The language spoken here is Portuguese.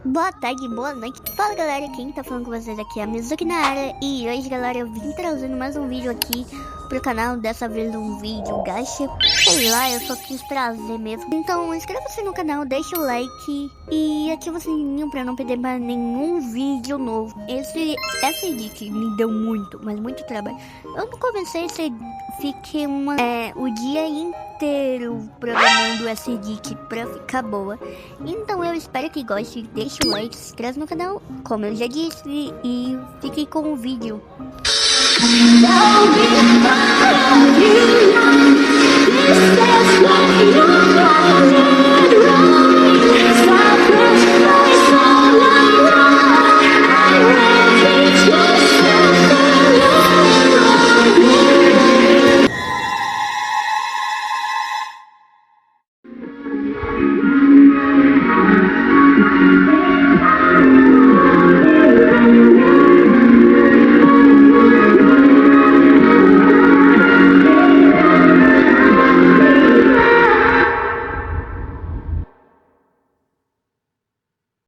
Boa tarde, boa noite. Fala galera, quem tá falando com vocês aqui é a Mizuki na área. E hoje galera, eu vim trazendo mais um vídeo aqui pro canal. Dessa vez um vídeo gacha. Sei lá, eu só quis trazer mesmo. Então inscreva-se no canal, deixa o like e ativa o sininho pra não perder mais nenhum vídeo novo. Essa edit me deu muito, mas muito trabalho. Eu não comecei esse... Fiquei o dia inteiro programando essa edit pra ficar boa. Então eu espero que goste, deixe o like, se inscreve no canal, como eu já disse, e fique com o vídeo.